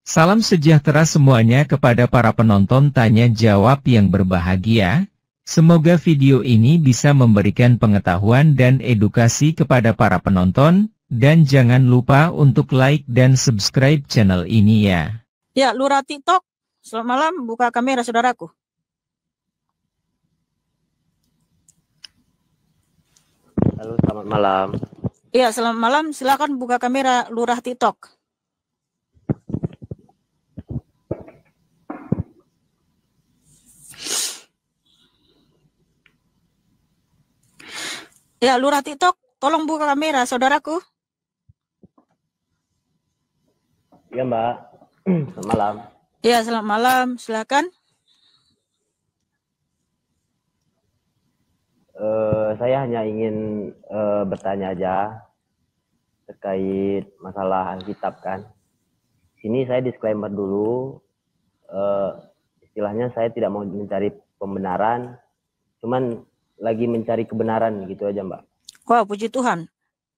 Salam sejahtera semuanya kepada para penonton tanya jawab yang berbahagia. Semoga video ini bisa memberikan pengetahuan dan edukasi kepada para penonton, dan jangan lupa untuk like dan subscribe channel ini ya. Ya, Lurah TikTok, selamat malam, buka kamera saudaraku. Halo, selamat malam. Iya, selamat malam, silakan buka kamera Lurah TikTok. Ya, Lurah TikTok, tolong buka kamera saudaraku. Iya, Mbak. Selamat malam. Ya, selamat malam, silakan. Saya hanya ingin bertanya aja terkait masalah Alkitab kan. Sini saya disclaimer dulu. Istilahnya saya tidak mau mencari pembenaran, cuman lagi mencari kebenaran gitu aja, Mbak. Wah, puji Tuhan.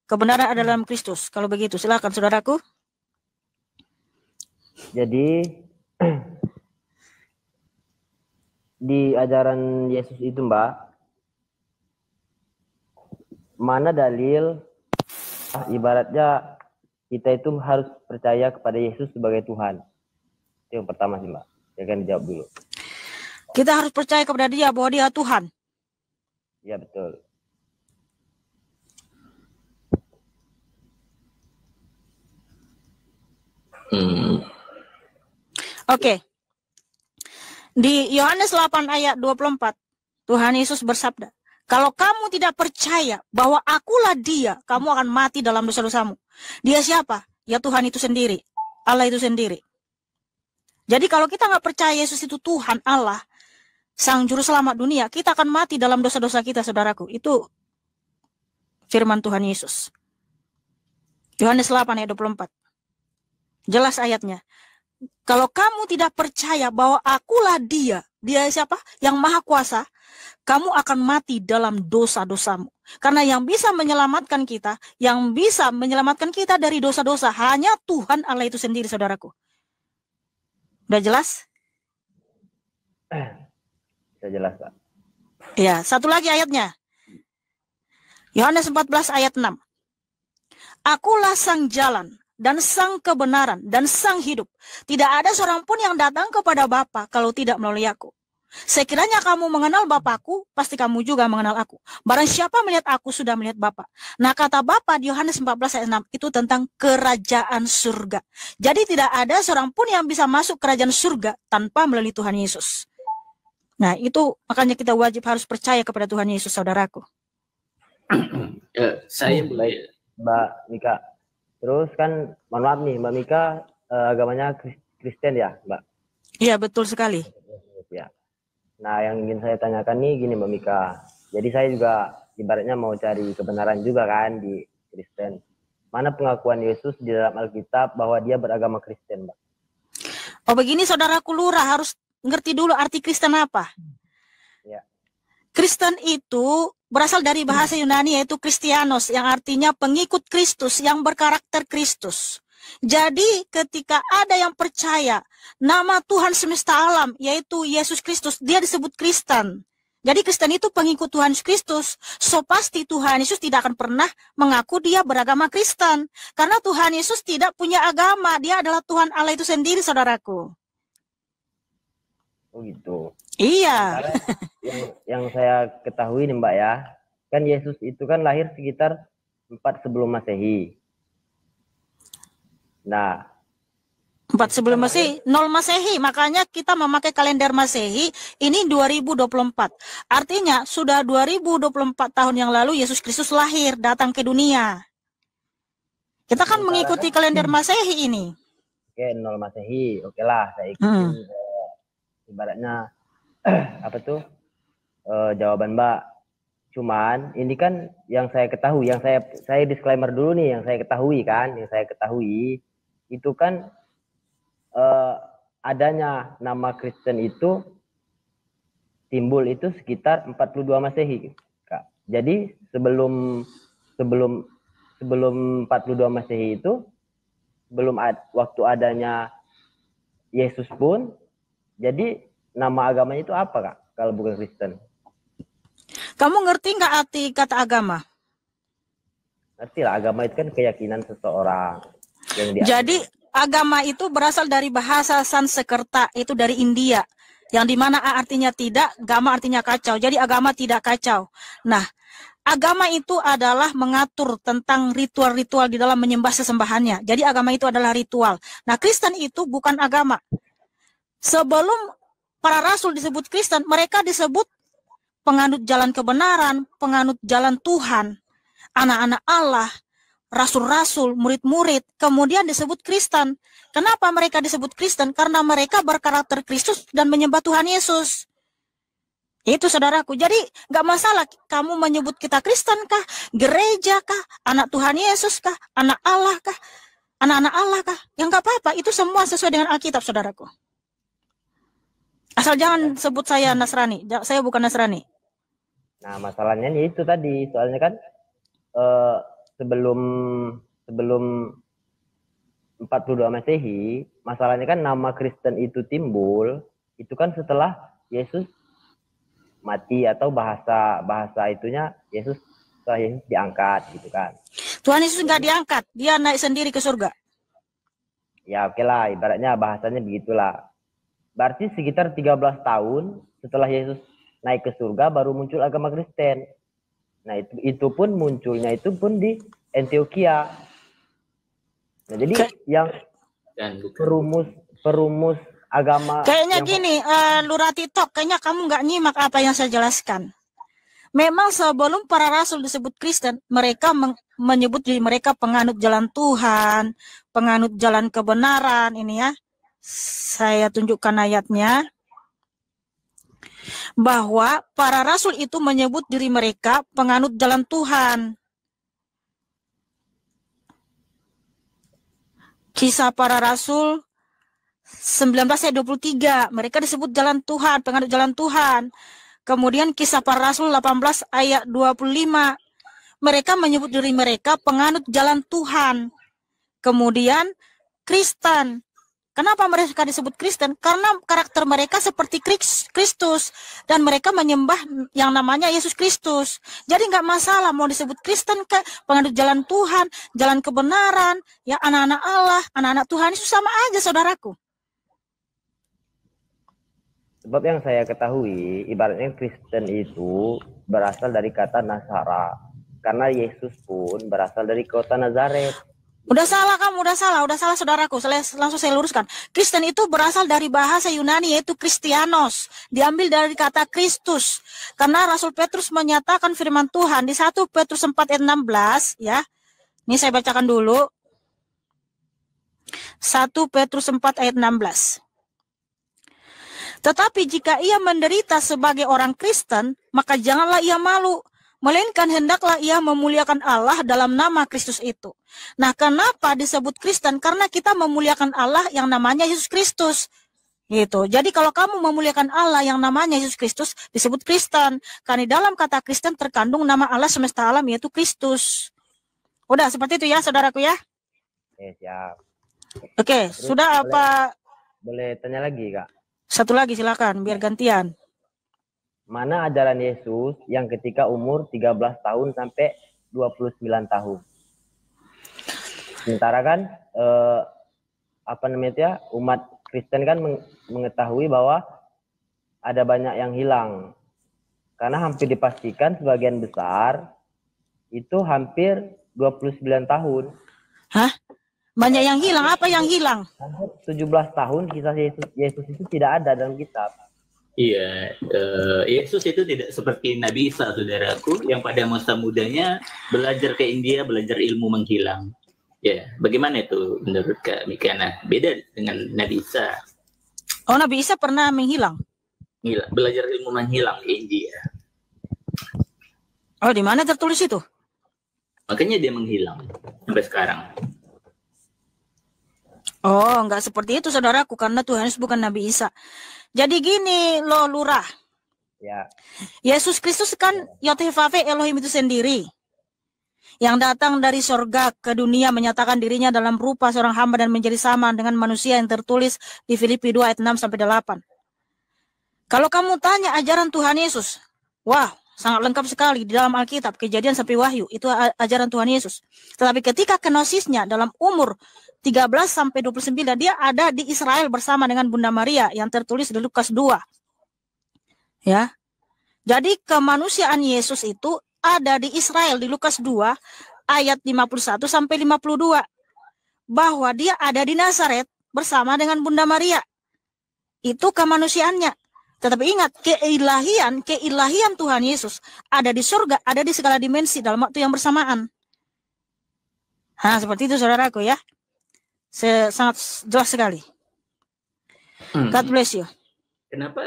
Kebenaran ada dalam Kristus. Kalau begitu, silakan saudaraku. Jadi di ajaran Yesus itu, Mbak, mana dalil ibaratnya kita itu harus percaya kepada Yesus sebagai Tuhan? Itu yang pertama sih, Mbak. Saya akan dijawab dulu. Kita harus percaya kepada Dia bahwa Dia Tuhan. Ya, betul. Oke. Di Yohanes 8 ayat 24, Tuhan Yesus bersabda, kalau kamu tidak percaya bahwa akulah Dia, kamu akan mati dalam dosa-dosamu. Dia siapa? Ya Tuhan itu sendiri. Allah itu sendiri. Jadi kalau kita nggak percaya Yesus itu Tuhan Allah, Sang Juru Selamat dunia, kita akan mati dalam dosa-dosa kita, saudaraku. Itu firman Tuhan Yesus. Yohanes 8 ayat 24. Jelas ayatnya. Kalau kamu tidak percaya bahwa akulah Dia, Dia siapa? Yang Maha Kuasa, kamu akan mati dalam dosa-dosamu. Karena yang bisa menyelamatkan kita, dari dosa-dosa, hanya Tuhan Allah itu sendiri, saudaraku. Udah jelas? Bisa jelas, Pak. Ya, satu lagi ayatnya. Yohanes 14 ayat 6. Akulah sang jalan dan sang kebenaran dan sang hidup. Tidak ada seorang pun yang datang kepada Bapa kalau tidak melalui aku. Sekiranya kamu mengenal Bapakku, pasti kamu juga mengenal aku. Barang siapa melihat aku, sudah melihat Bapa. Nah, kata Bapa di Yohanes 14 ayat 6 itu tentang kerajaan surga. Jadi tidak ada seorang pun yang bisa masuk kerajaan surga tanpa melalui Tuhan Yesus. Nah, itu makanya kita wajib harus percaya kepada Tuhan Yesus, saudaraku. Saya baik, Mbak Mika. Terus kan, mohon maaf nih, Mbak Mika agamanya Kristen ya, Mbak? Iya, betul sekali. Ya. Nah, yang ingin saya tanyakan nih gini, Mbak Mika. Jadi saya juga ibaratnya mau cari kebenaran juga kan di Kristen. Mana pengakuan Yesus di dalam Alkitab bahwa dia beragama Kristen, Mbak? Oh, begini saudaraku Lurah, harus ngerti dulu arti Kristen apa. Ya. Kristen itu berasal dari bahasa Yunani, yaitu Kristianos, yang artinya pengikut Kristus, yang berkarakter Kristus. Jadi ketika ada yang percaya nama Tuhan semesta alam, yaitu Yesus Kristus, dia disebut Kristen. Jadi Kristen itu pengikut Tuhan Yesus Kristus. So pasti Tuhan Yesus tidak akan pernah mengaku dia beragama Kristen. Karena Tuhan Yesus tidak punya agama, dia adalah Tuhan Allah itu sendiri, saudaraku. Oh gitu. Iya. Yang saya ketahui nih, Mbak ya, kan Yesus itu kan lahir sekitar 4 sebelum Masehi. Nah, 4 sebelum Masehi, 0 Masehi, makanya kita memakai kalender Masehi, ini 2024. Artinya sudah 2024 tahun yang lalu Yesus Kristus lahir, datang ke dunia. Kita kan mengikuti kalender Masehi ini. Oke, 0 Masehi, oke lah, saya ikutin ibaratnya apa tuh jawaban Mbak. Cuman ini kan yang saya ketahui, yang saya disclaimer dulu nih, yang saya ketahui itu kan adanya nama Kristen itu timbul itu sekitar 42 Masehi, Kak. Jadi sebelum 42 Masehi itu belum waktu adanya Yesus pun, jadi nama agamanya itu apa Kak? Kalau bukan Kristen? Kamu ngerti nggak arti kata agama? Ngerti lah, agama itu kan keyakinan seseorang. Jadi agama itu berasal dari bahasa Sanskerta, itu dari India. Yang dimana A artinya tidak, gama artinya kacau. Jadi agama tidak kacau. Nah, agama itu adalah mengatur tentang ritual-ritual di dalam menyembah sesembahannya. Jadi agama itu adalah ritual. Nah, Kristen itu bukan agama. Sebelum para rasul disebut Kristen, mereka disebut penganut jalan kebenaran, penganut jalan Tuhan, anak-anak Allah, rasul-rasul, murid-murid, kemudian disebut Kristen. Kenapa mereka disebut Kristen? Karena mereka berkarakter Kristus dan menyembah Tuhan Yesus. Itu saudaraku. Jadi nggak masalah kamu menyebut kita Kristen kah, gereja kah, anak Tuhan Yesus kah, anak Allah kah, anak-anak Allah kah? Yang nggak apa-apa. Itu semua sesuai dengan Alkitab, saudaraku. Asal jangan sebut saya Nasrani. Saya bukan Nasrani. Nah, masalahnya itu tadi. Soalnya kan sebelum 42 Masehi, masalahnya kan nama Kristen itu timbul, itu kan setelah Yesus mati, atau bahasa itunya setelah Yesus diangkat gitu kan. Tuhan Yesus nggak diangkat, dia naik sendiri ke surga. Ya oke lah, ibaratnya bahasanya begitulah. Berarti sekitar 13 tahun setelah Yesus naik ke surga baru muncul agama Kristen. Nah itu pun munculnya itu pun di Antioquia. Nah jadi yang perumus agama. Kayaknya gini, Lurah Tito, kayaknya kamu nggak nyimak apa yang saya jelaskan. Memang sebelum para rasul disebut Kristen, mereka menyebut diri mereka penganut jalan Tuhan, penganut jalan kebenaran. Ini ya, saya tunjukkan ayatnya. Bahwa para rasul itu menyebut diri mereka penganut jalan Tuhan. Kisah para Rasul 19:23, mereka disebut jalan Tuhan, penganut jalan Tuhan. Kemudian Kisah para Rasul 18:25, mereka menyebut diri mereka penganut jalan Tuhan. Kemudian Kristen. Kenapa mereka disebut Kristen? Karena karakter mereka seperti Kristus dan mereka menyembah yang namanya Yesus Kristus. Jadi nggak masalah mau disebut Kristen ke penganut jalan Tuhan, jalan kebenaran, ya anak-anak Allah, anak-anak Tuhan itu sama aja, saudaraku. Sebab yang saya ketahui, ibaratnya Kristen itu berasal dari kata Nasara, karena Yesus pun berasal dari kota Nazaret. Udah salah kamu, udah salah saudaraku. Langsung saya luruskan. Kristen itu berasal dari bahasa Yunani yaitu Kristianos. Diambil dari kata Kristus. Karena Rasul Petrus menyatakan firman Tuhan di 1 Petrus 4:16 ya. Ini saya bacakan dulu. 1 Petrus 4:16. Tetapi jika ia menderita sebagai orang Kristen, maka janganlah ia malu, melainkan hendaklah ia memuliakan Allah dalam nama Kristus itu. Nah, kenapa disebut Kristen? Karena kita memuliakan Allah yang namanya Yesus Kristus. Gitu. Jadi kalau kamu memuliakan Allah yang namanya Yesus Kristus, disebut Kristen. Karena di dalam kata Kristen terkandung nama Allah semesta alam yaitu Kristus. Udah seperti itu ya, saudaraku ya? Siap. Oke, sudah apa? Boleh tanya lagi, Kak? Satu lagi silakan, biar gantian. Mana ajaran Yesus yang ketika umur 13 tahun sampai 29 tahun? Sementara kan umat Kristen kan mengetahui bahwa ada banyak yang hilang. Karena hampir dipastikan sebagian besar itu hampir 29 tahun. Hah? Banyak yang hilang? Apa yang hilang? 17 tahun kisah Yesus itu tidak ada dalam kitab. Iya, Yesus itu tidak seperti Nabi Isa, saudaraku, yang pada masa mudanya belajar ke India, belajar ilmu menghilang. Ya, bagaimana itu menurut Kak Mikana? Beda dengan Nabi Isa. Oh, Nabi Isa pernah menghilang? Belajar ilmu menghilang ke India. Oh, di mana tertulis itu? Makanya dia menghilang sampai sekarang. Oh, enggak seperti itu, saudaraku, karena Tuhan Yesus bukan Nabi Isa. Jadi gini loh, Lurah. Ya. Yesus Kristus kan Yotevave Elohim itu sendiri. yang datang dari sorga ke dunia menyatakan dirinya dalam rupa seorang hamba dan menjadi sama dengan manusia yang tertulis di Filipi 2 ayat 6-8. Kalau kamu tanya ajaran Tuhan Yesus, wah, sangat lengkap sekali di dalam Alkitab, Kejadian sampai Wahyu, itu ajaran Tuhan Yesus. Tetapi ketika kenosisnya dalam umur 13-29, dia ada di Israel bersama dengan Bunda Maria yang tertulis di Lukas 2. Ya. Jadi kemanusiaan Yesus itu ada di Israel di Lukas 2 ayat 51-52. Bahwa dia ada di Nazaret bersama dengan Bunda Maria. Itu kemanusiaannya. Tetapi ingat, keilahian Tuhan Yesus ada di surga, ada di segala dimensi dalam waktu yang bersamaan. Nah, seperti itu saudaraku ya. Sangat jelas sekali. God bless you.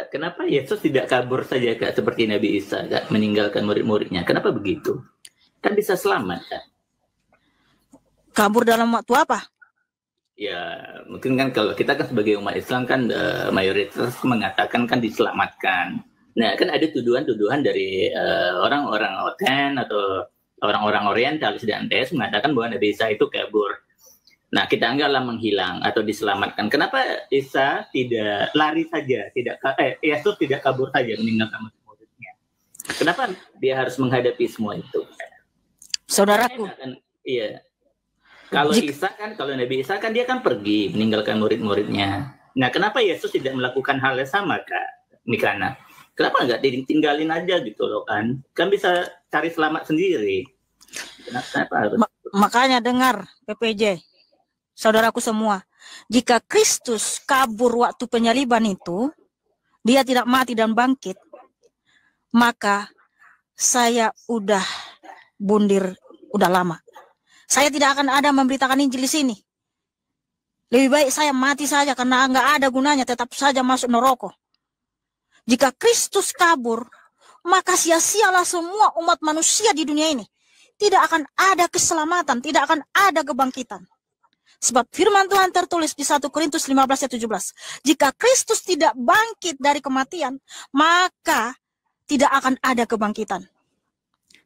Kenapa Yesus tidak kabur saja Kak, seperti Nabi Isa, Kak, meninggalkan murid-muridnya? Kenapa begitu? Kan bisa selamat, Kak. Kabur dalam waktu apa? Ya, mungkin kan kalau kita kan sebagai umat Islam kan mayoritas mengatakan kan diselamatkan. Nah, kan ada tuduhan-tuduhan dari orang-orang Oten atau orang-orang Orientalis dan Tes mengatakan bahwa Nabi Isa itu kabur. Nah, kita anggaplah menghilang atau diselamatkan. Kenapa Isa tidak lari saja, Yesus tidak kabur saja meninggalkan murid-muridnya? Kenapa dia harus menghadapi semua itu? Saudaraku. Iya. Kalau Nabi Isa kan dia kan pergi meninggalkan murid-muridnya. Nah, kenapa Yesus tidak melakukan hal yang sama, Kak Mikana? Kenapa nggak ditinggalin aja gitu loh kan? Kan bisa cari selamat sendiri. Kenapa harus? Makanya dengar PPJ. Saudaraku semua, jika Kristus kabur waktu penyaliban itu, dia tidak mati dan bangkit, maka saya udah bundir, udah lama. Saya tidak akan ada memberitakan Injil di sini. Lebih baik saya mati saja karena nggak ada gunanya, tetap saja masuk neraka. Jika Kristus kabur, maka sia-sialah semua umat manusia di dunia ini. Tidak akan ada keselamatan, tidak akan ada kebangkitan. Sebab firman Tuhan tertulis di 1 Korintus 15 ayat 17. Jika Kristus tidak bangkit dari kematian, maka tidak akan ada kebangkitan.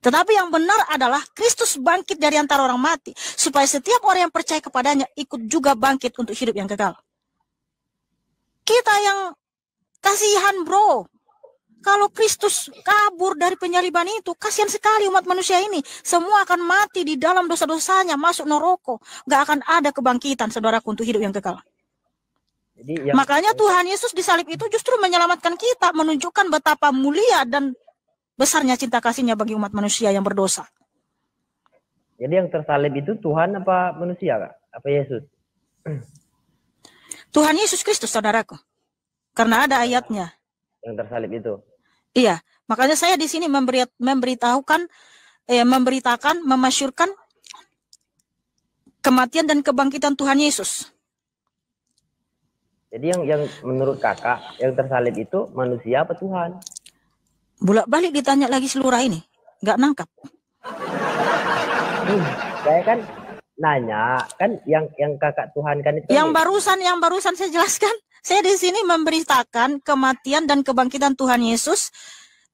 Tetapi yang benar adalah Kristus bangkit dari antara orang mati, supaya setiap orang yang percaya kepadanya ikut juga bangkit untuk hidup yang kekal. Kita yang kasihan bro, kalau Kristus kabur dari penyaliban itu, kasihan sekali umat manusia ini. Semua akan mati di dalam dosa-dosanya, masuk neraka. Gak akan ada kebangkitan, saudaraku, untuk hidup yang kekal. Makanya Tuhan Yesus di salib itu justru menyelamatkan kita, menunjukkan betapa mulia dan besarnya cinta kasihnya bagi umat manusia yang berdosa. Jadi yang tersalib itu Tuhan apa manusia, Kak? Apa Yesus? Tuhan Yesus Kristus, saudaraku. Karena ada ayatnya. Yang tersalib itu. Iya, makanya saya di sini memberitakan, memasyurkan kematian dan kebangkitan Tuhan Yesus. Jadi yang menurut kakak, yang tersalib itu manusia apa Tuhan? Bolak-balik ditanya lagi seluruh ini, nggak nangkap. Saya kan nanya, kan yang kakak Tuhan kan itu. Yang barusan saya jelaskan. Saya di sini memberitakan kematian dan kebangkitan Tuhan Yesus,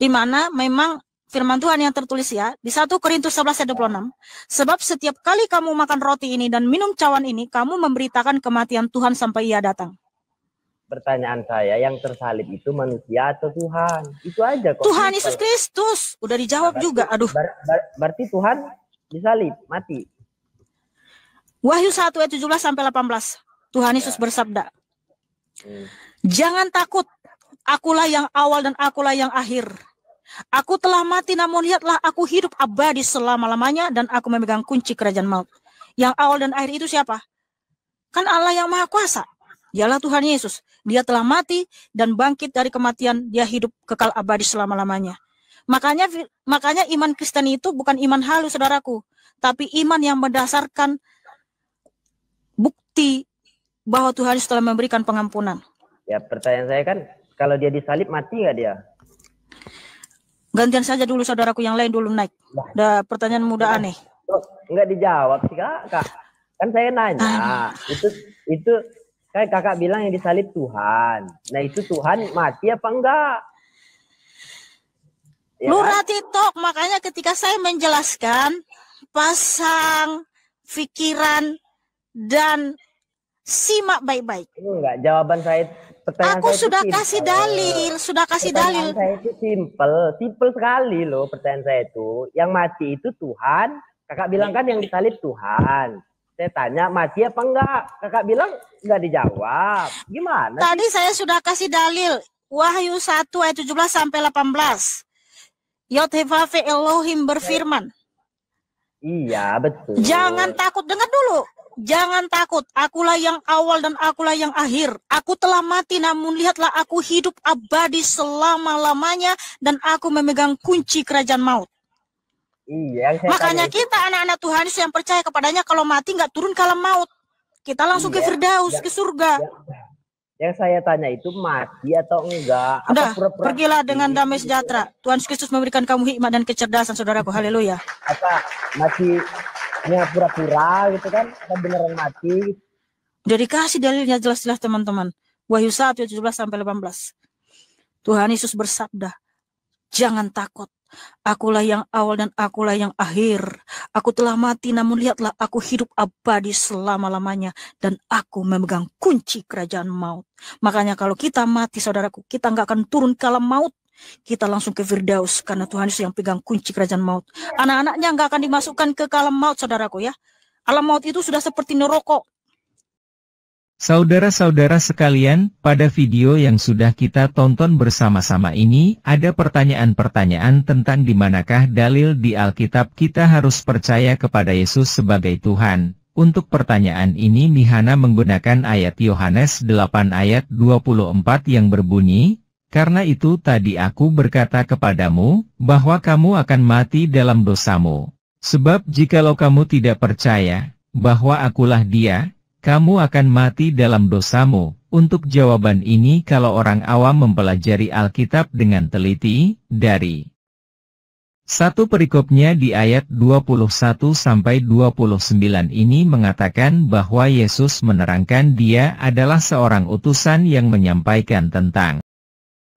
di mana memang firman Tuhan yang tertulis ya, di 1 Korintus 11 ayat 26. Sebab setiap kali kamu makan roti ini dan minum cawan ini, kamu memberitakan kematian Tuhan sampai ia datang. Pertanyaan saya, yang tersalib itu manusia atau Tuhan? Itu aja kok. Tuhan Yesus Kristus. Udah dijawab juga. Aduh. Berarti Tuhan disalib, mati. Wahyu 1 ayat 17-18. Tuhan Yesus bersabda. Jangan takut, akulah yang awal dan akulah yang akhir. Aku telah mati, namun lihatlah aku hidup abadi selama-lamanya dan aku memegang kunci kerajaan maut. Yang awal dan akhir itu siapa? Kan Allah yang Maha Kuasa. Dialah Tuhan Yesus. Dia telah mati dan bangkit dari kematian. Dia hidup kekal abadi selama-lamanya. Makanya iman Kristen itu bukan iman halus, saudaraku, tapi iman yang berdasarkan bukti bahwa Tuhan Yesus telah memberikan pengampunan. Ya, pertanyaan saya kan, kalau dia disalib mati nggak dia? Gantian saja dulu saudaraku, yang lain dulu naik. Udah pertanyaan muda aneh. Nggak dijawab sih kak. Kan saya nanya, itu kayak kakak bilang yang disalib Tuhan. Nah itu Tuhan mati apa enggak? Ya, Lurah TikTok, makanya ketika saya menjelaskan pasang pikiran dan simak baik-baik. Enggak, jawaban saya, pertanyaan Aku saya itu sudah simple. kasih dalil, sudah kasih dalil. Pertanyaan saya itu simple sekali loh pertanyaan saya itu. Yang mati itu Tuhan, kakak bilang kan yang disalib Tuhan. Saya tanya mati apa enggak, kakak bilang enggak dijawab. Gimana? Tadi saya sudah kasih dalil. Wahyu 1 ayat 17 sampai 18. Yod-Heh-Vav-Veh Elohim berfirman. Iya, betul. Jangan takut, dengar dulu. Jangan takut, akulah yang awal dan akulah yang akhir. Aku telah mati, namun lihatlah aku hidup abadi selama-lamanya dan aku memegang kunci kerajaan maut. Iya, Makanya kita anak-anak Tuhan Yesus yang percaya kepadanya, kalau mati nggak turun ke alam maut. Kita langsung ke Firdaus, ke surga. Yang saya tanya itu mati atau enggak? Udah, pergilah dengan damai sejahtera. Tuhan Yesus memberikan kamu hikmat dan kecerdasan, saudaraku. Haleluya. Apa matinya pura-pura gitu kan? Atau beneran mati? Udah dikasih dalilnya jelas-jelas, teman-teman. Wahyu 1 ayat 17 sampai 18. Tuhan Yesus bersabda, jangan takut. Akulah yang awal dan akulah yang akhir. Aku telah mati, namun lihatlah aku hidup abadi selama-lamanya. Dan aku memegang kunci kerajaan maut. Makanya kalau kita mati, saudaraku, kita nggak akan turun ke alam maut. Kita langsung ke Firdaus. Karena Tuhan Yesus yang pegang kunci kerajaan maut. Anak-anaknya nggak akan dimasukkan ke alam maut, saudaraku ya. Alam maut itu sudah seperti neraka. Saudara-saudara sekalian, pada video yang sudah kita tonton bersama-sama ini, ada pertanyaan-pertanyaan tentang di manakah dalil di Alkitab kita harus percaya kepada Yesus sebagai Tuhan. Untuk pertanyaan ini Mihana menggunakan ayat Yohanes 8 ayat 24 yang berbunyi, karena itu tadi aku berkata kepadamu, bahwa kamu akan mati dalam dosamu. Sebab jikalau kamu tidak percaya, bahwa akulah Dia, kamu akan mati dalam dosamu. Untuk jawaban ini kalau orang awam mempelajari Alkitab dengan teliti, dari satu perikopnya di ayat 21-29 ini mengatakan bahwa Yesus menerangkan Dia adalah seorang utusan yang menyampaikan tentang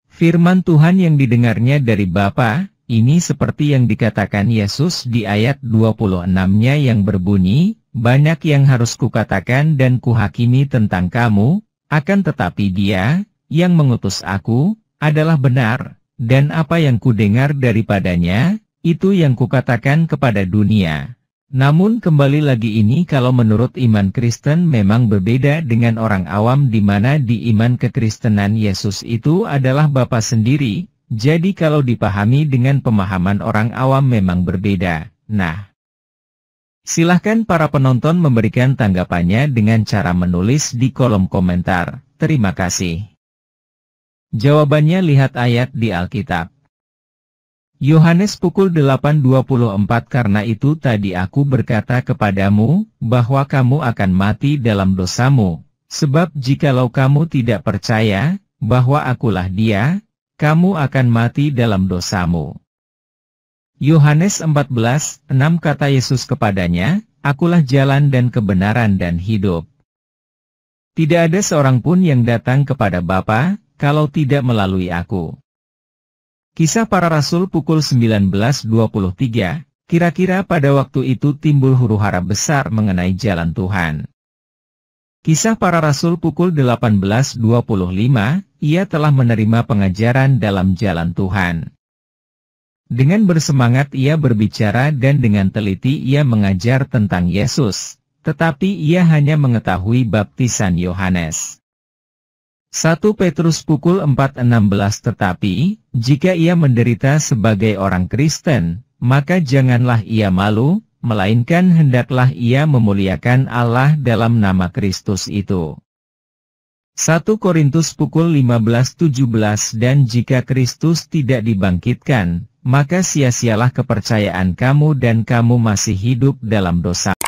firman Tuhan yang didengarnya dari Bapa. Ini seperti yang dikatakan Yesus di ayat 26-nya yang berbunyi, banyak yang harus kukatakan dan kuhakimi tentang kamu, akan tetapi Dia, yang mengutus aku, adalah benar, dan apa yang kudengar daripadanya, itu yang kukatakan kepada dunia. Namun kembali lagi ini kalau menurut iman Kristen memang berbeda dengan orang awam di mana di iman kekristenan Yesus itu adalah Bapa sendiri. Jadi kalau dipahami dengan pemahaman orang awam memang berbeda. Nah, silahkan para penonton memberikan tanggapannya dengan cara menulis di kolom komentar. Terima kasih. Jawabannya lihat ayat di Alkitab. Yohanes pukul 8.24 Karena itu tadi aku berkata kepadamu, bahwa kamu akan mati dalam dosamu. Sebab jikalau kamu tidak percaya, bahwa akulah Dia, kamu akan mati dalam dosamu. Yohanes 14:6 kata Yesus kepadanya, akulah jalan dan kebenaran dan hidup. Tidak ada seorang pun yang datang kepada Bapa, kalau tidak melalui aku. Kisah Para Rasul pukul 19.23, kira-kira pada waktu itu timbul huru-hara besar mengenai jalan Tuhan. Kisah Para Rasul pukul 18.25, ia telah menerima pengajaran dalam jalan Tuhan. Dengan bersemangat ia berbicara dan dengan teliti ia mengajar tentang Yesus, tetapi ia hanya mengetahui baptisan Yohanes. 1 Petrus pukul 4.16 Tetapi, jika ia menderita sebagai orang Kristen, maka janganlah ia malu, melainkan hendaklah ia memuliakan Allah dalam nama Kristus itu. 1 Korintus pukul 15.17 Dan jika Kristus tidak dibangkitkan, maka sia-sialah kepercayaan kamu dan kamu masih hidup dalam dosa.